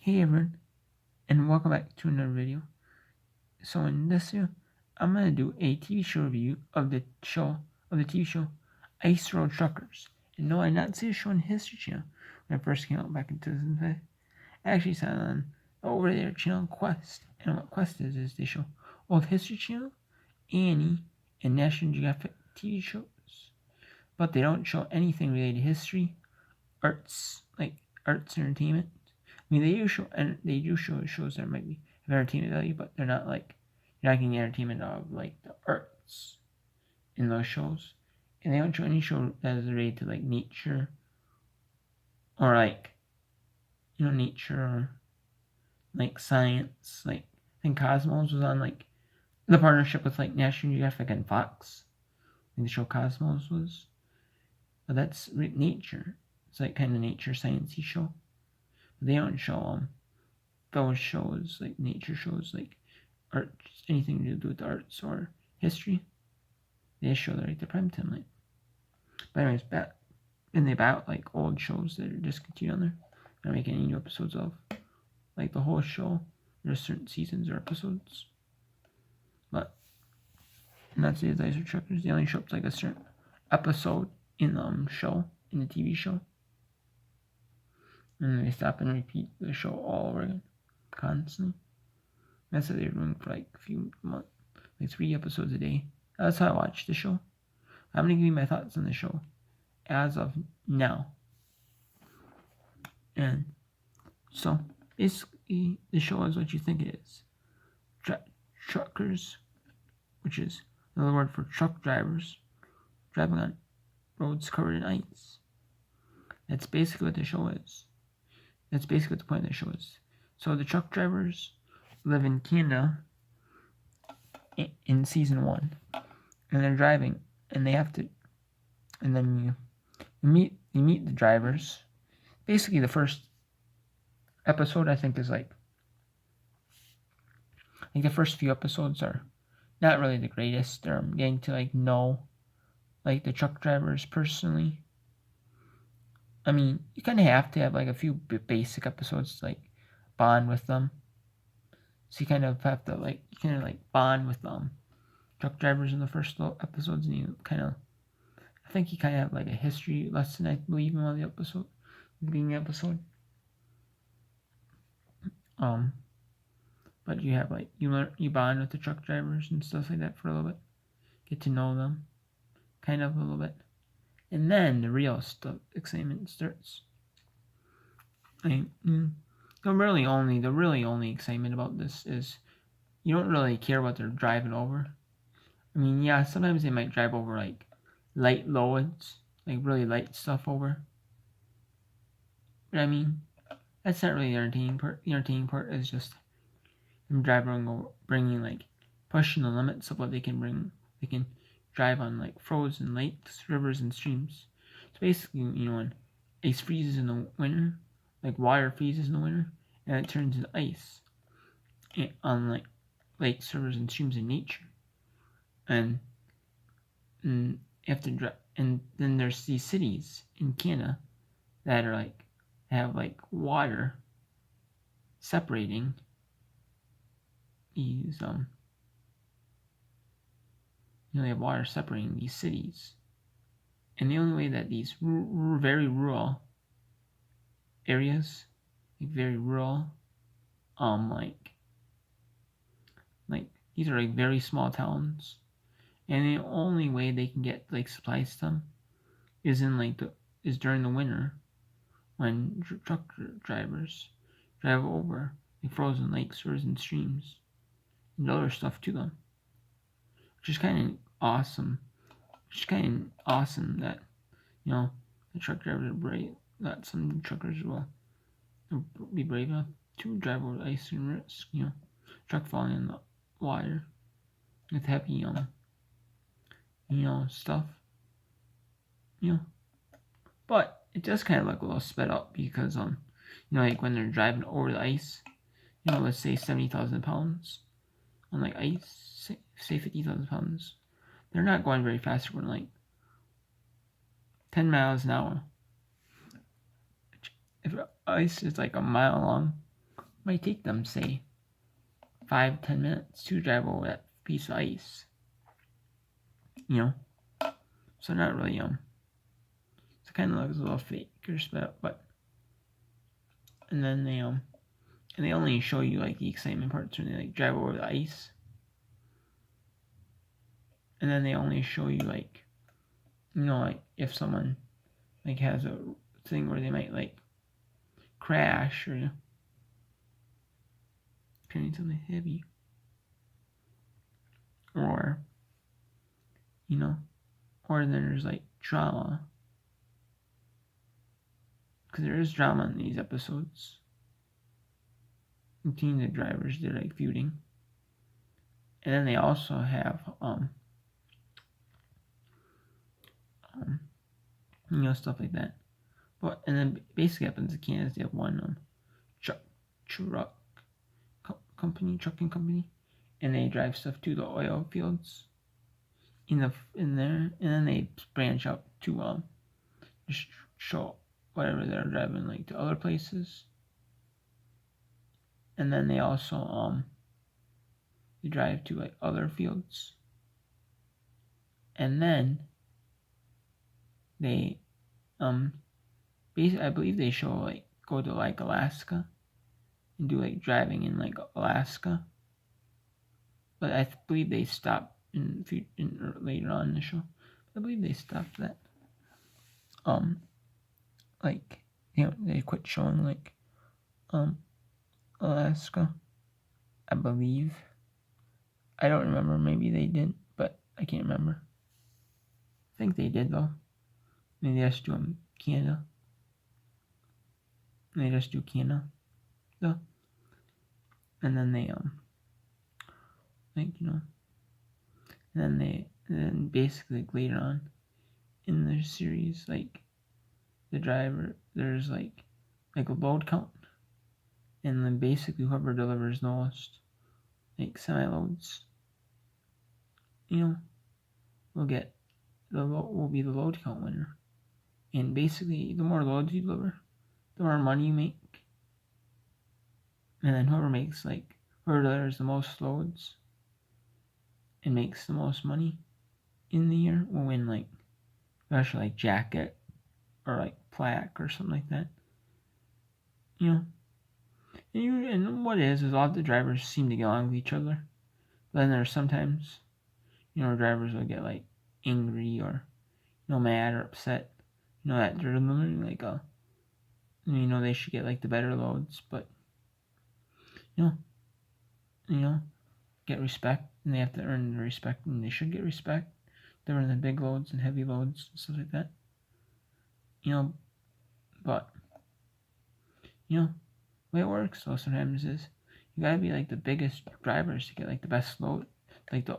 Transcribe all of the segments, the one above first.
Hey everyone, and welcome back to another video. So in this video, I'm gonna do a TV show review of the TV show Ice Road Truckers. And no, I did not see a show on History Channel when it first came out back in 2005. I actually saw it on over there channel Quest. And what Quest is they show old History Channel, Annie, and National Geographic TV shows. But they don't show anything related to history, arts, like arts and entertainment. I mean, they do show shows that might be of entertainment value, but they're not like you're not getting the entertainment of like the arts in those shows. And they don't show any show that is related to like nature or like nature or like science. Like I think Cosmos was on like the partnership with like National Geographic and Fox. I think the show Cosmos was, but that's nature. It's like kind of nature sciencey show. They don't show those shows like nature shows like art, anything to do with arts or history. They show that like the prime time like. But anyways, back in the about like old shows that are discontinued on there. They're making any new episodes of like the whole show. There's certain seasons or episodes, but not the Ice Road Truckers. They only show up like a certain episode in the show, in the TV show. And then they stop and repeat the show all over again, constantly. That's what they're doing for like a few months, like 3 episodes a day. That's how I watch the show. I'm gonna give you my thoughts on the show as of now. And so, basically, the show is what you think it is. Truckers, which is another word for truck drivers, driving on roads covered in ice. That's basically what the show is. That's basically what the point of the show is. So the truck drivers live in Canada in season 1, and they're driving, and they have to, and then you meet the drivers. Basically, the first episode I think is like the first few episodes are not really the greatest. They're getting to like know like the truck drivers personally. I mean, you kind of have to have like a few basic episodes to like bond with them. So you kind of have to like bond with truck drivers in the first episodes, and you kind of, I think you kind of have like a history lesson, I believe, in one of the episode, the beginning episode. But you have like you bond with the truck drivers and stuff like that for a little bit, get to know them, kind of a little bit, and then the real stuff excitement starts. The really only excitement about this is you don't really care what they're driving over. I mean, yeah, sometimes they might drive over like light loads, like really light stuff over. But I mean, that's not really the entertaining part. The entertaining part is just them driving over, bringing like pushing the limits of what they can bring. They can drive on like frozen lakes, rivers, and streams. So basically, when ice freezes in the winter, like water freezes in the winter, and it turns into ice on like lakes, rivers, and streams in nature. And you have to drive, and then there's these cities in Canada that are like have like water separating these they have water separating these cities, and the only way that these very rural areas, like very rural, like these are like very small towns, and the only way they can get like supplies to them is during the winter, when truck drivers drive over like frozen lakes, rivers, and streams, and other stuff to them, which is kind of awesome. Which is kind of awesome that the truck drivers are brave. That some truckers will be brave enough to drive over the ice and risk truck falling in the water with heavy stuff. But it does kind of look a little sped up because like when they're driving over the ice, let's say 70,000 pounds on like ice, say 50,000 pounds, they're not going very fast. They're going like 10 miles an hour. If ice is like a mile long, might take them, say, 5-10 minutes to drive over that piece of ice. So not really it's kind of looks a little fake or stuff, but and then they only show you like the excitement parts when they like drive over the ice, and then they only show you like like if someone like has a thing where they might like crash or carrying something heavy, or or there's like drama, because there is drama in these episodes. Between the drivers, they're like feuding, and then they also have stuff like that. But and then basically happens in Canada, they have one trucking company, and they drive stuff to the oil fields in there, and then they branch out to just show whatever they're driving like to other places, and then they also they drive to like other fields, and then they basically I believe they show like go to like Alaska and do like driving in like Alaska, but I believe they stopped in later on in the show. I believe they stopped that. Like they quit showing like Alaska, I believe. I don't remember. Maybe they didn't, but I can't remember. I think they did though. Maybe they just do Canada. They just do Canada though, and then they and then basically like, later on in the series, like the driver, there's like a load count, and then basically whoever delivers the most like semi-loads, will get will be the load count winner. And basically, the more loads you deliver, the more money you make. And then whoever delivers the most loads and makes the most money in the year will win like especially like jacket or like plaque or something like that. And what is a lot of the drivers seem to get along with each other. But then there's sometimes, drivers will get like angry or mad or upset. That they're delivering like they should get like the better loads, but get respect, and they have to earn the respect, and they should get respect. They're in the big loads and heavy loads and stuff like that. But the way it works though sometimes is you gotta be like the biggest drivers to get like the best load, like the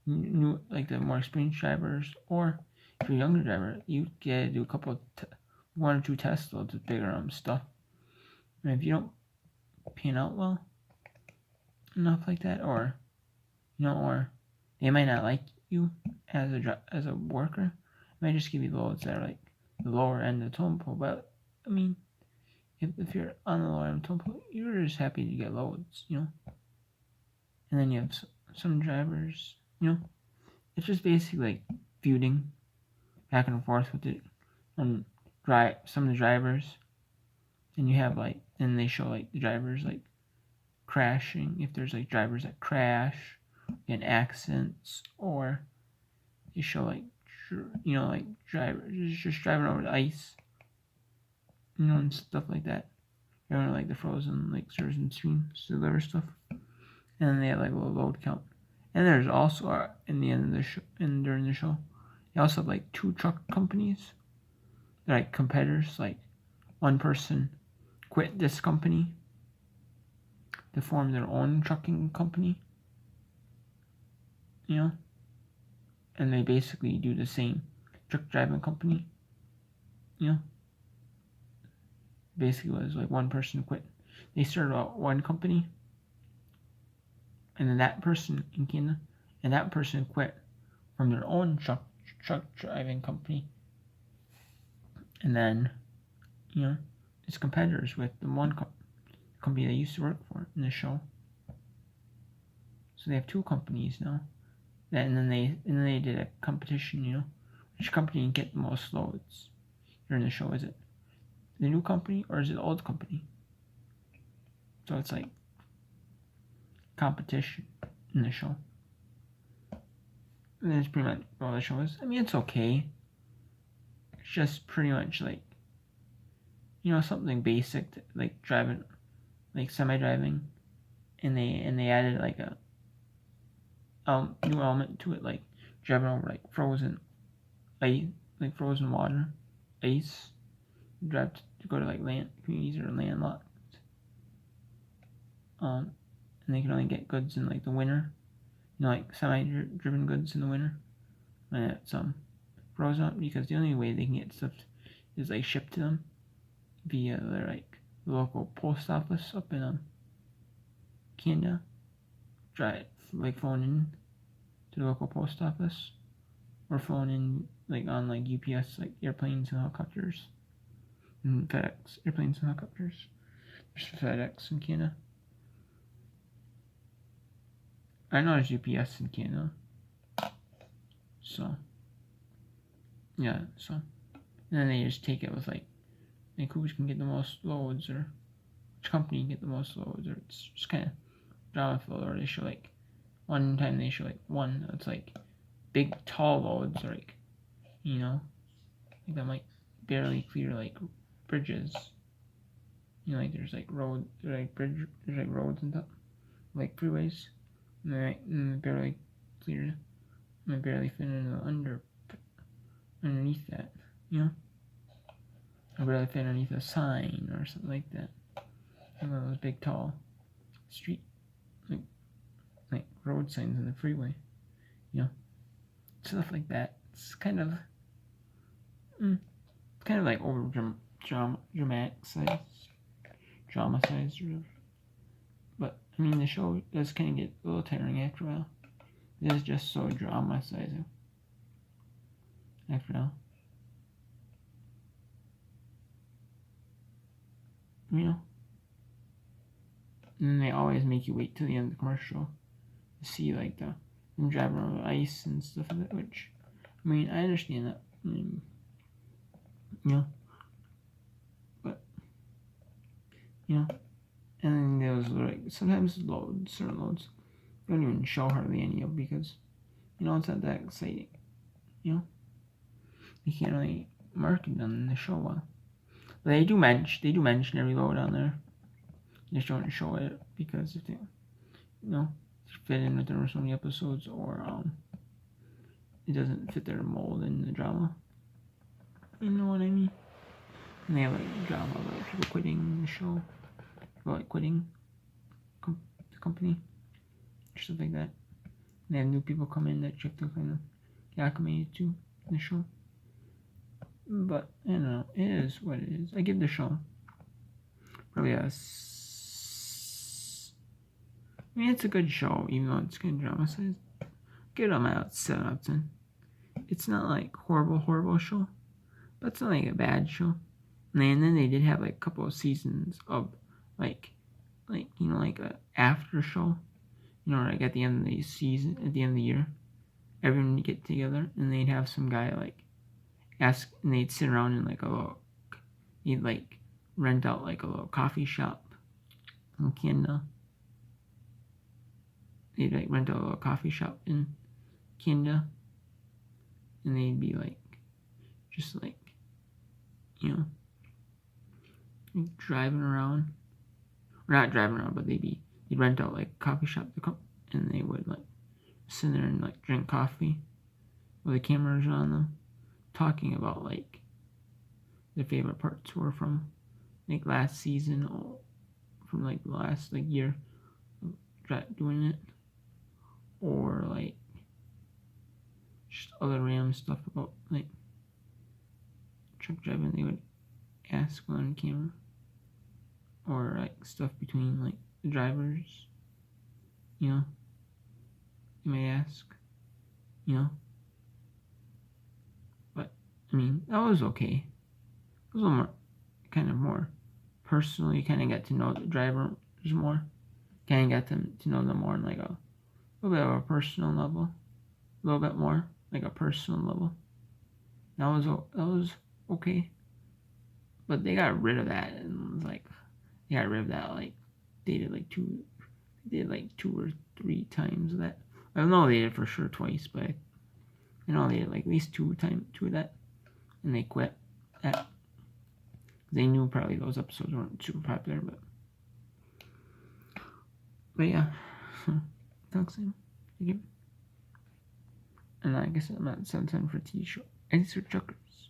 new, like the more experienced drivers, or if you're a younger driver, you get to do a couple of one or two test loads with bigger stuff. And if you don't pan out well enough like that, or or they might not like you as a worker, they might just give you loads that are like the lower end of the totem pole. But I mean, if you're on the lower end of the totem pole, you're just happy to get loads, And then you have some drivers, it's just basically like feuding back and forth with it, and some of the drivers, and you have like, and they show like the drivers like crashing, if there's like drivers that crash, get accidents, or they show like like drivers just driving over the ice, and stuff like that. Driving like the frozen like frozen streams to deliver stuff, and then they have like a little load count. And there's also in the end of the show, and during the show, they also have like two truck companies. They're like competitors. Like one person quit this company to form their own trucking company, and they basically do the same truck driving company, basically was like one person quit. They started out one company, and then that person in Canada, and that person quit from their own truck driving company, and then it's competitors with the one company they used to work for in the show. So they have two companies now. And then they did a competition, which company can get the most loads during the show. Is it the new company or is it the old company? So it's like competition in the show. And that's pretty much all the show is. I mean, it's okay. It's just pretty much like, something basic, like driving, like semi-driving, and they added like a new element to it, like driving over like frozen ice, like frozen water, ice. Drive to go to like land communities or landlocked. And they can only get goods in like the winter, like semi-driven goods in the winter, when it's frozen up, because the only way they can get stuff is like shipped to them via their like local post office up in Canada. Try like phone in to the local post office, or phone in like on like UPS, like airplanes and helicopters, and FedEx airplanes and helicopters. There's FedEx in Canada. I know there's UPS in Canada. So yeah, and then they just take it with like who can get the most loads, or which company can get the most loads, or it's just kind of drama filled. Or they show like one time they show like one that's like big tall loads, or like like that might barely clear like bridges. Like there's like road, there's like roads and stuff, like freeways, and they barely clear, and they barely fit in the underneath that, or barely fit underneath a sign or something like that. One of those big tall street like road signs in the freeway, stuff like that. It's kind of like over dramatized, but I mean the show does kind of get a little tiring after a while. It is just so dramatizing after a while. And then they always make you wait till the end of the commercial to see like them driving on the ice and stuff like that, which I mean I understand that. But and then there was like sometimes certain loads don't even show hardly any of, because it's not that exciting. You can't really market them in the show well. But they do mention every load on there. They just don't show it because if they fit in with there so many episodes, or it doesn't fit their mold in the drama. You know what I mean? And they have like drama about people quitting the show, or like quitting the company, or stuff like that. And they have new people come in that you have to kind of get acclimated to in the show. But I don't know, it is what it is. I give the show probably I mean, it's a good show, even though it's kind of dramatized. Give it about 7 out of 10. It's not like horrible show, but it's not like a bad show. And then they did have like a couple of seasons of like a after show, like at the end of the season, at the end of the year, everyone would get together and they'd have some guy like ask, and they'd sit around in like he'd like rent out like a little coffee shop in Canada. They'd like rent out a little coffee shop in Canada, and they'd be like, just like, driving around, or not driving around, but they'd rent out like a coffee shop to come, and they would like sit there and like drink coffee with the cameras on them, talking about like their favorite parts were from like last season, or from like the last like year of doing it, or like just other random stuff about like truck driving. They would ask on camera, or like stuff between like the drivers, you may ask, but I mean that was okay. It was a little more personal. You kind of get to know the drivers more. Kind of get them to know them more on like a little bit of a personal level, a little bit more like a personal level. That was okay, but they got rid of that, and like they got rid of that. Like they did like two or three times of that. I don't know they did for sure twice, but I know they did like at least two of that, and they quit that. They knew probably those episodes weren't super popular, but yeah. Thanks, Sam. Thank you. And I guess I'm at 7:10 for TV show. Answer Chuckers.